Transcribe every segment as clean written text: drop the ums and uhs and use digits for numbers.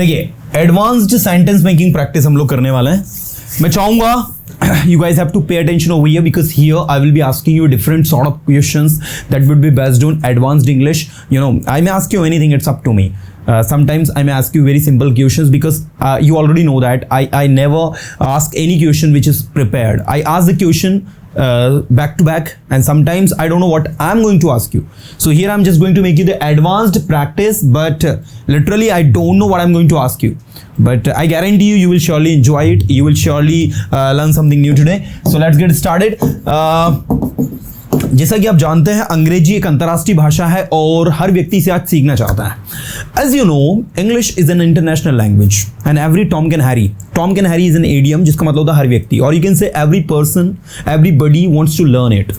देखिए advanced sentence making practice हम लोग करने वाले हैं. मैं चाहूंगा you guys have to pay attention over here because here I will be asking you different sort of questions that would be based on advanced English. You know, I may ask you anything, it's up to me. Sometimes I may ask you very simple questions because you already know that I never ask any question which is prepared. I ask the question back to back, and sometimes I don't know what I'm going to ask you. So here I'm just going to make you the advanced practice, but literally I don't know what I'm going to ask you. But I guarantee you will surely enjoy it. You will surely learn something new today. So let's get started. जैसा कि आप जानते हैं अंग्रेजी एक अंतर्राष्ट्रीय भाषा है और हर व्यक्ति इसे आज सीखना चाहता है. As you know, English is an international language and every Tom can Harry. Tom can Harry is an idiom जिसका मतलब होता है हर व्यक्ति, और you can say every person, everybody wants to learn it.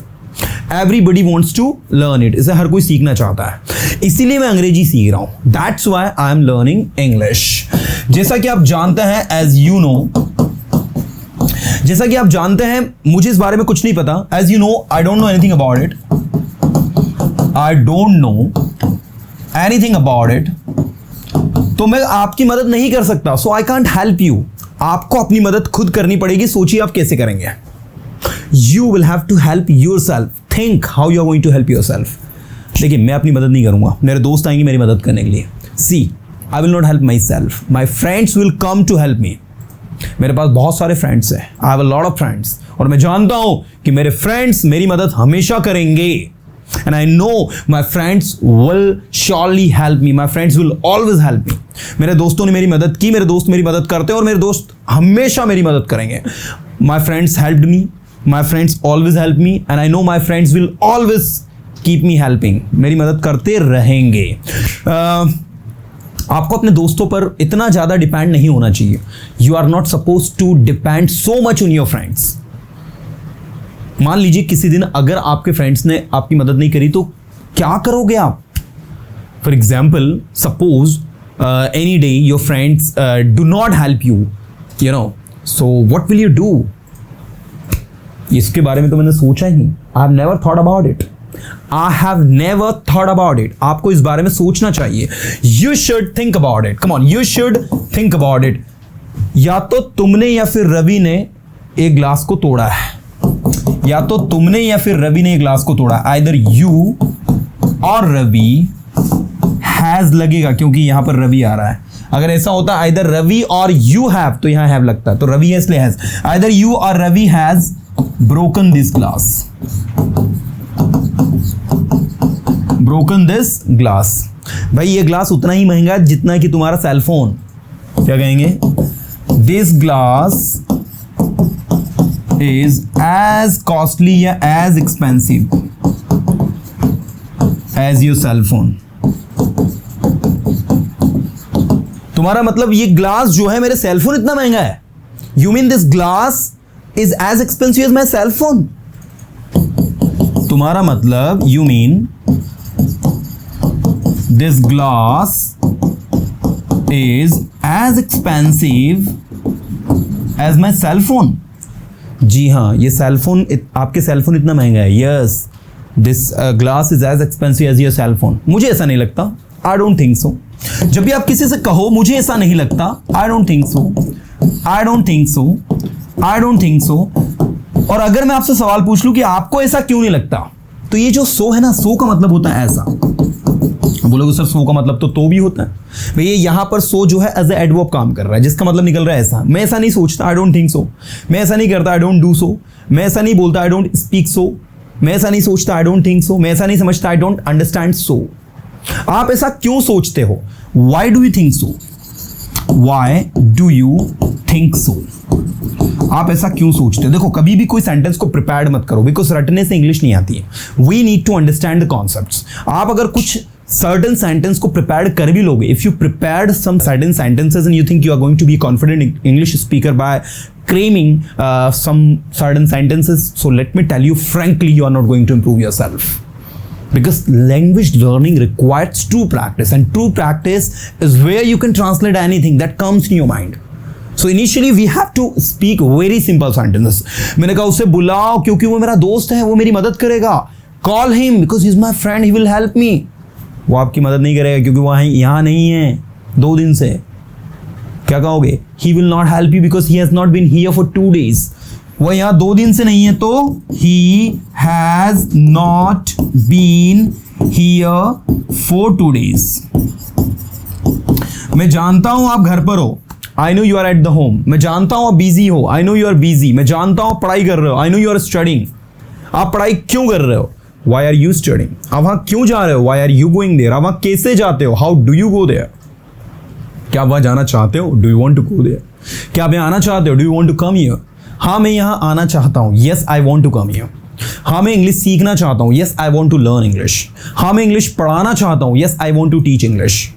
Everybody wants to learn it. इसे हर कोई सीखना चाहता है, इसीलिए मैं अंग्रेजी सीख रहा हूँ. That's why I am learning English. जैसा कि आप जानते हैं, as you know, जैसा कि आप जानते हैं मुझे इस बारे में कुछ नहीं पता. As you know, I don't know anything about it. I don't know anything about it. तो मैं आपकी मदद नहीं कर सकता. So I can't help you. आपको अपनी मदद खुद करनी पड़ेगी. सोचिए आप कैसे करेंगे. You will have to help yourself. Think how you are going to help yourself. देखिए मैं अपनी मदद नहीं करूंगा, मेरे दोस्त आएंगे मेरी मदद करने के लिए. See, I will not help myself. My friends will come to help me. मेरे पास बहुत सारे फ्रेंड्स हैं. I have a lot of friends. और मैं जानता हूं कि मेरे फ्रेंड्स मेरी मदद हमेशा करेंगे. And I know my friends will surely help me. My friends will always help me. मेरे दोस्तों ने मेरी मदद की, मेरे दोस्त मेरी मदद करते हैं और मेरे दोस्त हमेशा मेरी मदद करेंगे. My friends helped me. My friends always help me. And I know my friends will always keep me helping. मेरी मदद करते रहेंगे. आपको अपने दोस्तों पर इतना ज़्यादा डिपेंड नहीं होना चाहिए. You are not suppose to depend so much on your friends. मान लीजिए किसी दिन अगर आपके फ्रेंड्स ने आपकी मदद नहीं करी तो क्या करोगे आप? For example, suppose any day your friends do not help you, you know, so what will you do? इसके बारे में तो मैंने सोचा ही नहीं. I have never thought about it. I have never thought about it. आपको इस बारे में सोचना चाहिए. You should think about it. Come on, you should think about it. या तो तुमने या फिर रवि ने एक ग्लास को तोड़ा है. या तो तुमने या फिर रवि ने एक ग्लास को तोड़ा. Either you और रवि has लगेगा क्योंकि यहां पर रवि आ रहा है. अगर ऐसा होता either रवि और you have तो यहां have लगता है, तो रवि है इसलिए has. Either you or Ravi has broken this glass. Broken this glass. भाई ये ग्लास उतना ही महंगा है जितना कि तुम्हारा सेलफोन. क्या कहेंगे? This glass is as costly या as expensive as your cellphone. तुम्हारा मतलब ये ग्लास जो है मेरे सेलफोन इतना महंगा है. You mean this glass is as expensive as my cell phone. तुम्हारा मतलब you mean this glass is as expensive as my cell phone. जी हाँ, ये सेल फोन, आपके सेल फोन इतना महंगा है. Yes, this glass is as expensive as your cell phone. मुझे ऐसा नहीं लगता. I don't think so. जब भी आप किसी से कहो मुझे ऐसा नहीं लगता, I don't think so. I don't think so. I don't think so. और अगर मैं आपसे सवाल पूछ लूं कि आपको ऐसा क्यों नहीं लगता, तो ये जो सो है ना, सो का मतलब होता है ऐसा. बोलोगे सर सो का मतलब तो भी होता है. भैया यहाँ पर सो जो है एज ए एडवर्ब काम कर रहा है जिसका मतलब निकल रहा है ऐसा. मैं ऐसा नहीं सोचता, आई डोंट थिंक सो. मैं ऐसा नहीं करता, आई डोंट डू सो. मैं ऐसा नहीं बोलता, आई डोंट स्पीक सो. मैं ऐसा नहीं सोचता, आई डोंट थिंक सो. मैं ऐसा नहीं समझता, आई डोंट अंडरस्टैंड सो. आप ऐसा क्यों सोचते हो? Y do you think so? Y do you think so? आप ऐसा क्यों सोचते हो? देखो कभी भी कोई सेंटेंस को प्रिपेयर्ड मत करो, बिकॉज रटने से इंग्लिश नहीं आती है. We need to understand the concepts. आप अगर कुछ सर्टन सेंटेंस को प्रिपेयर्ड कर भी लोगे, if you prepared some certain sentences and you think you are going to be confident English speaker by cramming some certain sentences, so let me tell you frankly, you are not going to improve yourself, because language learning requires true practice, and true practice is where you can translate anything that comes in your mind. So initially we have to speak very simple sentences. मैंने कहा उसे बुलाओ क्योंकि वो मेरा दोस्त है, वो मेरी मदद करेगा. Call him because he is my friend, he will help me. वो आपकी मदद नहीं करेगा क्योंकि वो यहाँ नहीं है 2 दिन से. क्या कहोगे? He will not help you because he has not been here for 2 days. वह यहाँ 2 दिन से नहीं है, तो he has not been here for 2 days. मैं जानता हूं आप घर पर हो, I know you are at the home. मैं जानता हूं आप बिजी हो, I know you are busy. मैं जानता हूं पढ़ाई कर रहे हो, I know you are studying. आप पढ़ाई क्यों कर रहे हो? Why are you studying. आप वहां क्यों जा रहे हो? Why are you going there. आप वहां कैसे जाते हो? How do you go there. क्या आप वहां जाना चाहते हो? Do you want to go there. क्या आप यहाँ आना चाहते हो? Do you want to come here. हाँ मैं यहाँ आना चाहता हूँ, yes I want to come here. हाँ मैं इंग्लिश सीखना चाहता हूँ, yes I want to learn English. हाँ मैं इंग्लिश पढ़ाना चाहता हूँ, yes I want to teach English.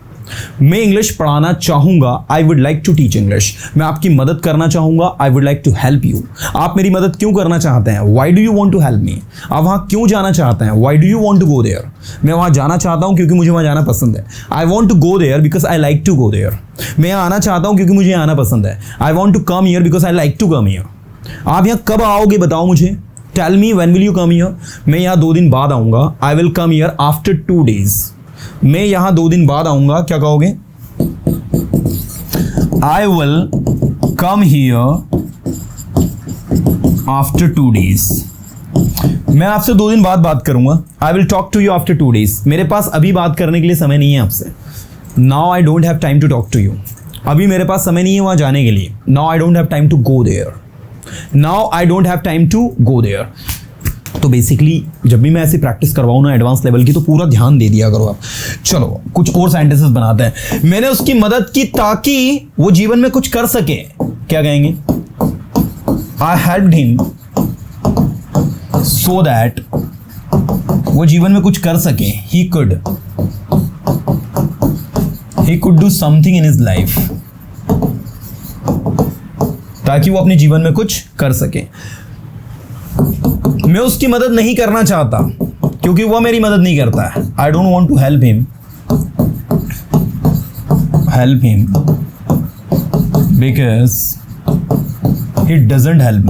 मैं इंग्लिश पढ़ाना चाहूंगा, I would like to teach English. मैं आपकी मदद करना चाहूंगा, I would like to help you. आप मेरी मदद क्यों करना चाहते हैं? Why do you want to help me. आप वहां क्यों जाना चाहते हैं? Why do you want to go there. मैं वहां जाना चाहता हूं क्योंकि मुझे वहां जाना पसंद है. I want to go there because I like to go there. मैं यहाँ आना चाहता हूं क्योंकि मुझे आना पसंद है. I want to come here because I like to come here. आप यहाँ कब आओगे बताओ मुझे. Tell me when will you come here. मैं यहाँ 2 दिन बाद आऊंगा, I will come here after 2 days. मैं यहाँ 2 दिन बाद आऊंगा, क्या कहोगे? I will come here after 2 days. मैं आपसे 2 दिन बाद बात करूंगा. I will talk to you after 2 days. मेरे पास अभी बात करने के लिए समय नहीं है आपसे. Now I don't have time to talk to you. अभी मेरे पास समय नहीं है वहां जाने के लिए. Now I don't have time to go there. Now I don't have time to go there. तो बेसिकली जब भी मैं ऐसी प्रैक्टिस करवाऊँ ना एडवांस लेवल की, तो पूरा ध्यान दे दिया करो आप. चलो कुछ और सेंटेंसेस बनाते हैं. मैंने उसकी मदद की ताकि वो जीवन में कुछ कर सके. क्या कहेंगे? आई हेल्प्ड हिम सो दैट वो जीवन में कुछ कर सके. He could do something in his life. ताकि वो अपने जीवन में कुछ कर सके. मैं उसकी मदद नहीं करना चाहता क्योंकि वह मेरी मदद नहीं करता है. I don't want to help him because he doesn't help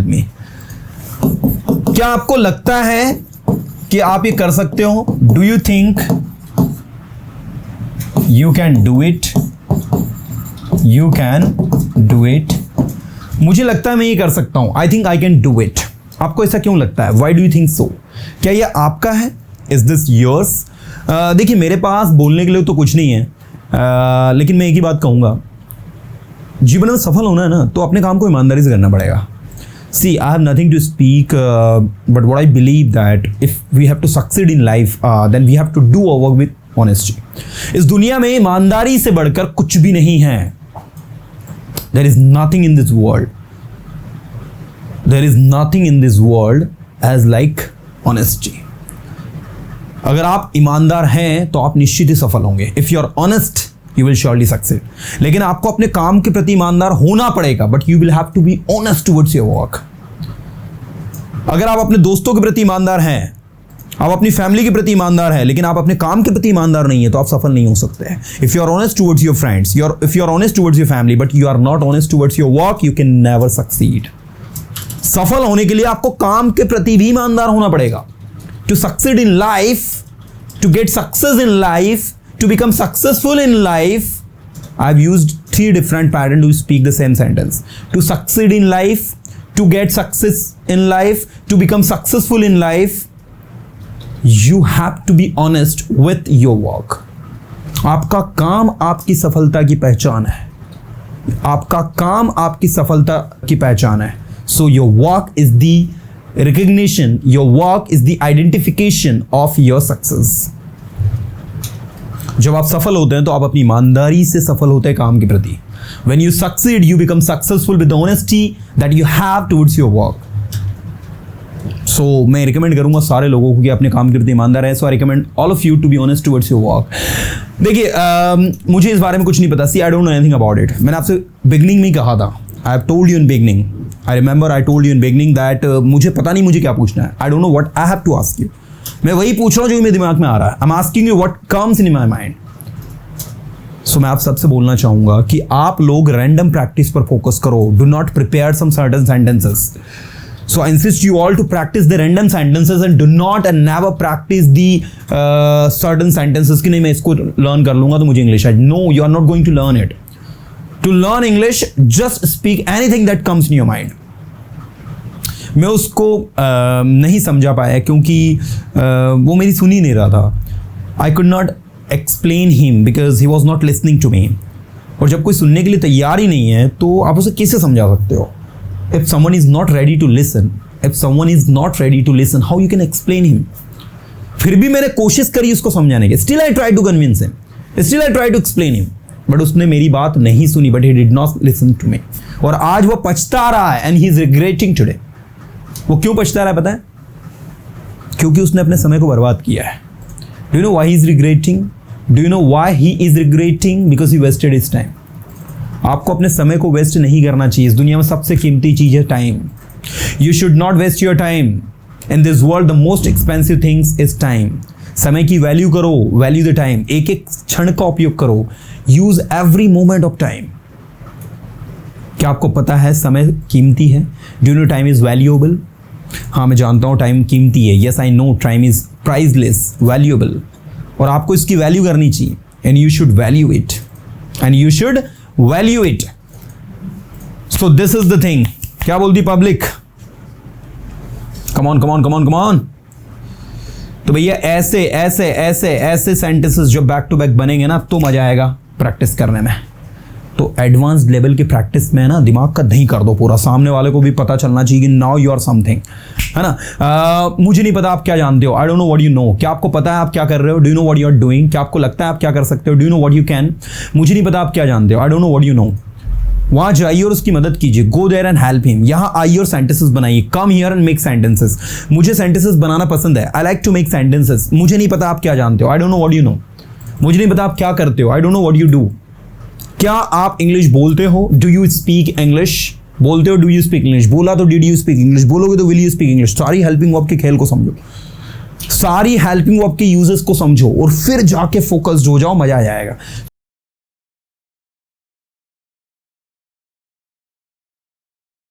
me. क्या आपको लगता है कि आप ये कर सकते हो? Do you think you can do it? You can do it. मुझे लगता है मैं ये कर सकता हूं. I think I can do it. आपको ऐसा क्यों लगता है? Y do you think so. क्या ये आपका है? Is this yours? देखिए मेरे पास बोलने के लिए तो कुछ नहीं है, लेकिन मैं एक ही बात कहूंगा. जीवन में सफल होना है ना, तो अपने काम को ईमानदारी से करना पड़ेगा. See I have nothing to speak, but what I believe that if we have to succeed in life then we have to do our work with honesty. इस दुनिया में ईमानदारी से बढ़कर कुछ भी नहीं है. There is nothing in this world. There is nothing in this world as like honesty. अगर आप ईमानदार हैं तो आप निश्चित ही सफल होंगे. If you are honest, you will surely succeed. लेकिन आपको अपने काम के प्रति ईमानदार होना पड़ेगा. But you will have to be honest towards your work. अगर आप अपने दोस्तों के प्रति ईमानदार हैं, आप अपनी फैमिली के प्रति ईमानदार हैं, लेकिन आप अपने काम के प्रति ईमानदार नहीं है, तो आप सफल नहीं हो सकते हैं. If you are honest towards your friends, if you are honest towards your family, but you are not honest towards your work, you can never succeed. सफल होने के लिए आपको काम के प्रति भी ईमानदार होना पड़ेगा. To succeed in life, to get success in life, to become successful in life, I have used 3 different patterns to speak the same sentence. To succeed in life, to get success in life, to become successful in life, you have to be honest with your work. आपका काम आपकी सफलता की पहचान है. आपका काम आपकी सफलता की पहचान है. So your work is the recognition, your work is the identification of your success. जब आप सफल होते हैं तो आप अपनी ईमानदारी से सफल होते हैं काम के प्रति. When you succeed, you become successful with the honesty that you have towards your work. सो मैं रिकमेंड करूंगा सारे लोगों को कि अपने काम के प्रति ईमानदार है. So I recommend all of you to be honest towards your work. देखिए मुझे इस बारे में कुछ नहीं पता. See I don't know anything about it. मैंने आपसे बिगनिंग में ही कहा था. I have told you in beginning. I remember I told you in beginning that मुझे पता नहीं मुझे क्या पूछना है. I don't know what I have to ask you. मैं वही पूछ रहा हूँ जो मेरे दिमाग में आ रहा है. I am asking you what comes in my mind. So मैं आप सबसे बोलना चाहूंगा कि आप लोग रैंडम प्रैक्टिस पर फोकस करो. Do not prepare some certain sentences. So I insist you all to practice the random sentences and do not and never practice the certain sentences कि नहीं मैं इसको learn कर लूँगा तो मुझे English है. No, you are not going to learn it. To learn English, just speak anything that comes in your mind. मैं उसको नहीं समझा पाया क्योंकि वो मेरी सुन ही नहीं रहा था. I could not explain him because he was not listening to me. और जब कोई सुनने के लिए तैयार ही नहीं है तो आप उसे कैसे समझा सकते हो? If someone is not ready to listen, how you can explain him? फिर भी मैंने कोशिश करी उसको समझाने की. Still I tried to convince him. Still I tried to explain him. But उसने मेरी बात नहीं सुनी. But he did not listen to me. और आज वो पछता रहा है and he is regretting today. वो क्यों पछता रहा है पता है? क्योंकि उसने अपने समय को बर्बाद किया है. Do you know why he is regretting? Do you know why he is regretting? Because he wasted his time. आपको अपने समय को वेस्ट नहीं करना चाहिए. इस दुनिया में सबसे कीमती चीज़ है time. You should not waste your time. In this world the most expensive things is time. समय की वैल्यू करो, वैल्यू द टाइम. एक एक क्षण का उपयोग करो. Use every moment of time. क्या आपको पता है समय कीमती है? Do you no time is valuable? हाँ, मैं जानता हूँ टाइम कीमती है. Yes I know time is priceless, valuable. और आपको इसकी वैल्यू करनी चाहिए. And you should value it. And you should value it. So this is the thing. क्या बोलती पब्लिक? Come on. तो भैया ऐसे सेंटेंसेस जो बैक टू बैक बनेंगे ना तो मजा आएगा प्रैक्टिस करने में. तो एडवांस लेवल की प्रैक्टिस में ना दिमाग का दही कर दो पूरा. सामने वाले को भी पता चलना चाहिए कि नाउ यू आर समथिंग, है ना. मुझे नहीं पता आप क्या जानते हो. I don't know what you know. क्या आपको पता है आप क्या कर रहे हो? Do you know what you are doing? क्या आपको लगता है आप क्या कर सकते हो? Do you know what you can? मुझे नहीं पता आप क्या जानते हो. I don't know what you know. वहाँ जाइए और उसकी मदद कीजिए. Go there and help him. यहाँ आइए और सेंटेंसेस बनाइए. कम हियर एंड मेक सेंटेंसेस. मुझे सेंटेंसेस बनाना पसंद है. I like to make sentences. मुझे नहीं पता आप क्या जानते हो. I don't know what you know. मुझे नहीं पता आप क्या करते हो. I don't know what you do. क्या आप इंग्लिश बोलते हो? Do you speak English? बोलते हो डू यू स्पीक इंग्लिश? बोला तो डिड यू स्पीक इंग्लिश? बोलोगे तो विल यू स्पीक इंग्लिश? सारी हेल्पिंग वर्ब के खेल को समझो. सारी हेल्पिंग वर्ब के यूजेस को समझो और फिर जाके फोकस्ड हो जाओ. मजा आ जाएगा.